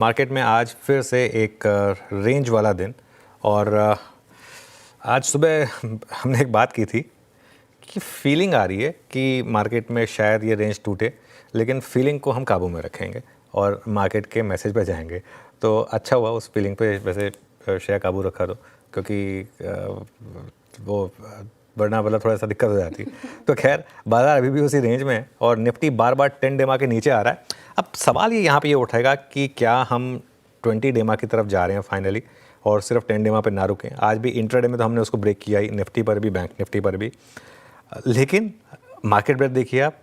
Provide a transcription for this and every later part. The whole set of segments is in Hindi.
मार्केट में आज फिर से एक रेंज वाला दिन और आज सुबह हमने एक बात की थी कि फीलिंग आ रही है कि मार्केट में शायद ये रेंज टूटे, लेकिन फीलिंग को हम काबू में रखेंगे और मार्केट के मैसेज पे जाएंगे। तो अच्छा हुआ उस फीलिंग पे वैसे शेयर काबू रखा तो, क्योंकि वो वरना मतलब थोड़ा सा दिक्कत हो जाती। तो खैर बाजार अभी भी उसी रेंज में है और निफ्टी बार बार 10 डेमा के नीचे आ रहा है। अब सवाल ये यहाँ पे ये उठेगा कि क्या हम 20 डेमा की तरफ जा रहे हैं फाइनली और सिर्फ 10 डेमा पे ना रुकें। आज भी इंट्राडे में तो हमने उसको ब्रेक किया ही, निफ्टी पर भी, बैंक निफ्टी पर भी। लेकिन मार्केट ब्रेक देखिए आप,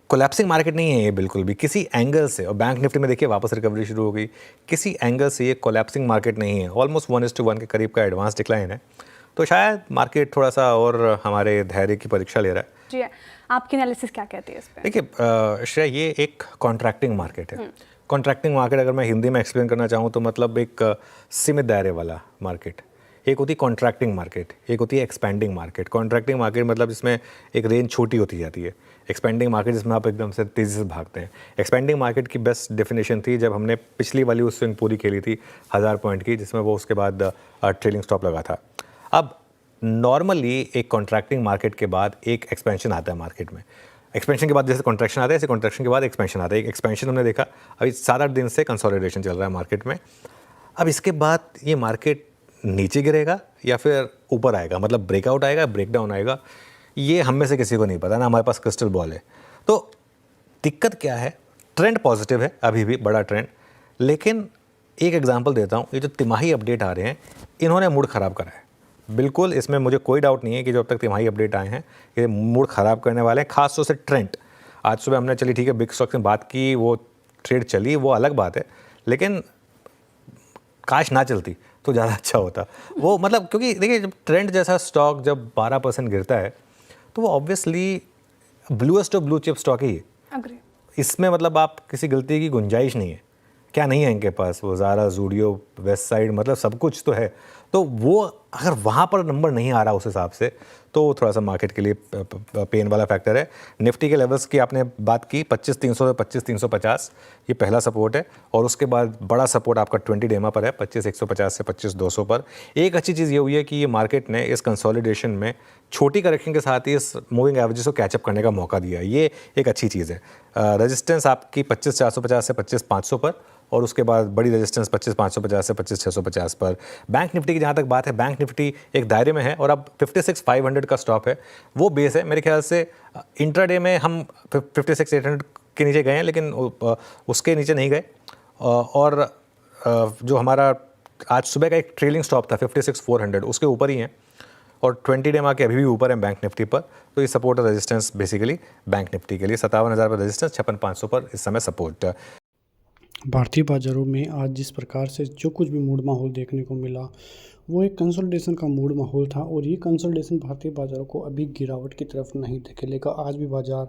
कोलैप्सिंग मार्केट नहीं है ये बिल्कुल भी किसी एंगल से। और बैंक निफ्टी में देखिए वापस रिकवरी शुरू हो गई। किसी एंगल से ये कोलैप्सिंग मार्केट नहीं है, ऑलमोस्ट 1:1 के करीब का एडवांस डिक्लाइन है। तो शायद मार्केट थोड़ा सा और हमारे धैर्य की परीक्षा ले रहा है। जी, आपकी एनालिसिस क्या कहती है इस पे? देखिए श्रेया, ये एक कॉन्ट्रैक्टिंग मार्केट है। कॉन्ट्रैक्टिंग मार्केट अगर मैं हिंदी में एक्सप्लेन करना चाहूँ तो मतलब एक सीमित दायरे वाला मार्केट। एक होती है कॉन्ट्रैक्टिंग मार्केट, एक होती है एक्सपेंडिंग मार्केट। कॉन्ट्रैक्टिंग मार्केट मतलब जिसमें एक रेंज छोटी होती जाती है। एक्सपेंडिंग मार्केट जिसमें आप एकदम से तेज़ी से भागते हैं। एक्सपेंडिंग मार्केट की बेस्ट डेफिनेशन थी जब हमने पिछली वाली उस स्विंग पूरी खेली थी 1000 पॉइंट की, जिसमें वो उसके बाद ट्रेलिंग स्टॉप लगा था। अब नॉर्मली एक कॉन्ट्रैक्टिंग मार्केट के बाद एक एक्सपेंशन आता है मार्केट में। एक्सपेंशन के बाद जैसे कॉन्ट्रैक्शन आता है, ऐसे कॉन्ट्रैक्शन के बाद एक्सपेंशन आता है। एक एक्सपेंशन हमने देखा, अभी 7-8 दिन से कंसोलिडेशन चल रहा है मार्केट में। अब इसके बाद ये मार्केट नीचे गिरेगा या फिर ऊपर आएगा, मतलब ब्रेकआउट आएगा, ब्रेकडाउन आएगा, ये हम में से किसी को नहीं पता ना, हमारे पास क्रिस्टल बॉल है। तो दिक्कत क्या है, ट्रेंड पॉजिटिव है अभी भी, बड़ा ट्रेंड। लेकिन एक एग्जांपल देता हूँ, ये जो तिमाही अपडेट आ रहे हैं इन्होंने मूड ख़राब करा है बिल्कुल। इसमें मुझे कोई डाउट नहीं है कि जो अब तक तिमाही अपडेट आए हैं ये मूड ख़राब करने वाले हैं, खास तौर से ट्रेंड। आज सुबह हमने चली ठीक है बिग स्टॉक्स में बात की, वो ट्रेड चली, वो अलग बात है, लेकिन काश ना चलती तो ज़्यादा अच्छा होता वो। मतलब क्योंकि देखिए जब ट्रेंड जैसा स्टॉक जब 12% गिरता है तो वो obviously bluest of blue chip stock ही है। अग्री। इसमें मतलब आप किसी गलती की गुंजाइश नहीं है। क्या नहीं है इनके पास, वो ज़ारा, ज़ूडियो, वेस्ट साइड, मतलब सब कुछ तो है। तो वो अगर वहाँ पर नंबर नहीं आ रहा उस हिसाब से तो थोड़ा सा मार्केट के लिए पेन वाला फैक्टर है। निफ्टी के लेवल्स की आपने बात की, 25,300 से 25,350 ये पहला सपोर्ट है और उसके बाद बड़ा सपोर्ट आपका 20 डेमा पर है 25,150 से 25,200 पर। एक अच्छी चीज़ ये हुई है कि ये मार्केट ने इस कंसोलिडेशन में छोटी करेक्शन के साथ ही इस मूविंग एवरेजेस को कैचअप करने का मौका दिया, ये एक अच्छी चीज़ है। रेजिस्टेंस आपकी 25,450 से 25,500 पर और उसके बाद बड़ी रेजिस्टेंस 25,550 से 25,650 पर। बैंक निफ्टी की जहाँ तक बात है, बैंक निफ्टी एक दायरे में है और अब 56,500 का स्टॉप है, वो बेस है। मेरे ख्याल से इंट्राडे में हम 56,800 के नीचे गए हैं, लेकिन उसके नीचे नहीं गए। और जो हमारा आज सुबह का एक ट्रेलिंग स्टॉप था 56,400, उसके ऊपर ही हैं और 20 डेमा के अभी भी ऊपर है बैंक निफ्टी पर। तो ये सपोर्ट और रेजिस्टेंस बेसिकली बैंक निफ्टी के लिए 57,000 पर रेजिस्टेंस, 56,500 पर इस समय सपोर्ट। भारतीय बाज़ारों में आज जिस प्रकार से जो कुछ भी मूड माहौल देखने को मिला वो एक कंसोलिडेशन का मूड माहौल था और ये कंसोलिडेशन भारतीय बाज़ारों को अभी गिरावट की तरफ नहीं धकेलेगा। आज भी बाज़ार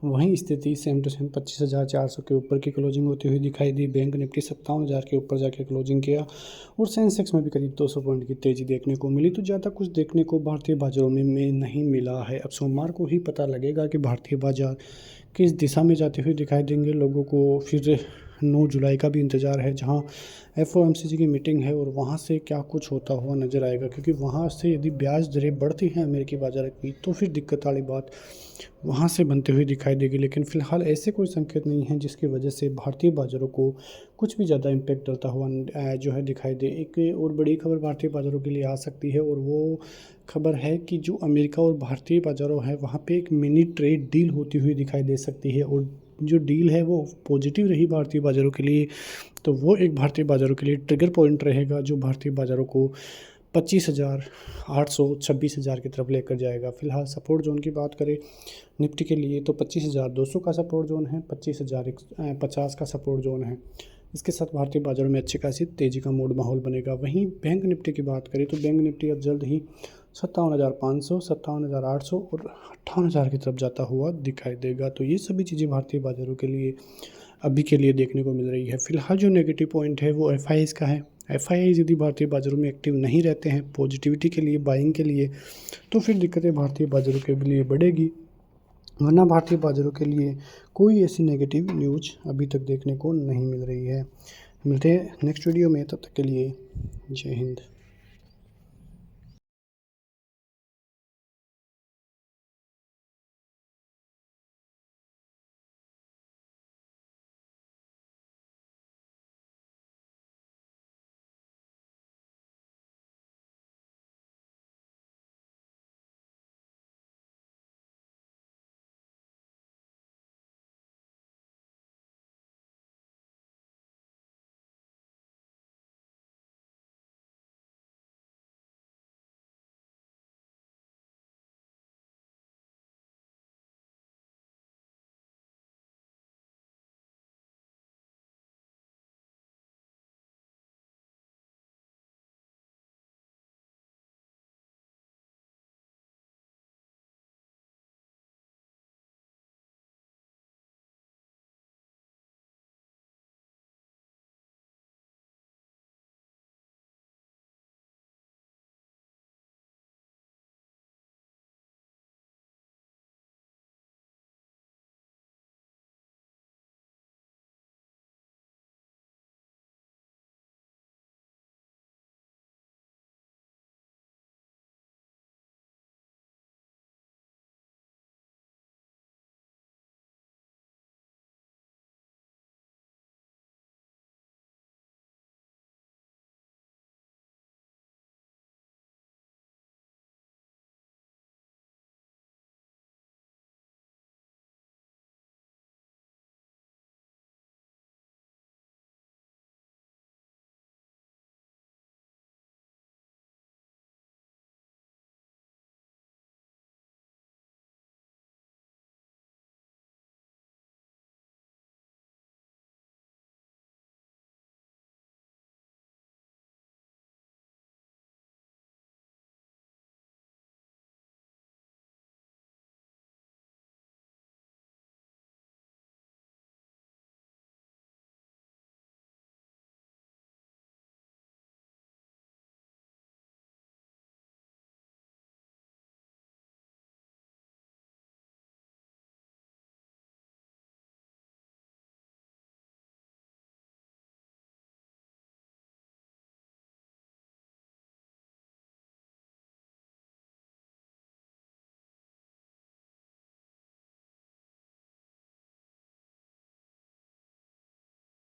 वहीं स्थिति सेम टू सेम 25,400 के ऊपर की क्लोजिंग होती हुई दिखाई दी। बैंक निफ्टी 57,000 के ऊपर जाके क्लोजिंग किया और सेंसेक्स में भी करीब 200 पॉइंट की तेज़ी देखने को मिली। तो ज़्यादा कुछ देखने को भारतीय बाज़ारों में नहीं मिला है। अब सोमवार को ही पता लगेगा कि भारतीय बाज़ार किस दिशा में जाते हुए दिखाई देंगे। लोगों को फिर 9 जुलाई का भी इंतज़ार है जहां FOMC की मीटिंग है और वहां से क्या कुछ होता हुआ नज़र आएगा, क्योंकि वहां से यदि ब्याज दरें बढ़ती हैं अमेरिकी बाज़ार की तो फिर दिक्कत वाली बात वहां से बनती हुई दिखाई देगी। लेकिन फ़िलहाल ऐसे कोई संकेत नहीं है जिसकी वजह से भारतीय बाज़ारों को कुछ भी ज़्यादा इम्पैक्ट डलता हुआ जो है दिखाई दे। एक और बड़ी खबर भारतीय बाज़ारों के लिए आ सकती है और वो खबर है कि जो अमेरिका और भारतीय बाज़ारों है वहाँ पे एक मिनी ट्रेड डील होती हुई दिखाई दे सकती है और जो डील है वो पॉजिटिव रही भारतीय बाज़ारों के लिए तो वो एक भारतीय बाज़ारों के लिए ट्रिगर पॉइंट रहेगा जो भारतीय बाज़ारों को 25,800 26,000 की तरफ लेकर जाएगा। फिलहाल सपोर्ट जोन की बात करें निफ्टी के लिए तो 25,200 का सपोर्ट जोन है, 25,050 का सपोर्ट जोन है। इसके साथ भारतीय बाज़ारों में अच्छी खासी तेज़ी का मूड माहौल बनेगा। वहीं बैंक निफ्टी की बात करें तो बैंक निफ्टी अब जल्द ही 57,500, 57,800 और 58,000 की तरफ जाता हुआ दिखाई देगा। तो ये सभी चीज़ें भारतीय बाज़ारों के लिए अभी के लिए देखने को मिल रही है। फिलहाल जो नेगेटिव पॉइंट है वो FIIs का है। FIIs यदि भारतीय बाज़ारों में एक्टिव नहीं रहते हैं पॉजिटिविटी के लिए, बाइंग के लिए, तो फिर दिक्कतें भारतीय बाज़ारों के लिए बढ़ेगी। वरना भारतीय बाज़ारों के लिए कोई ऐसी नेगेटिव न्यूज़ अभी तक देखने को नहीं मिल रही है। मिलते हैं नेक्स्ट वीडियो में, तब तक के लिए जय हिंद।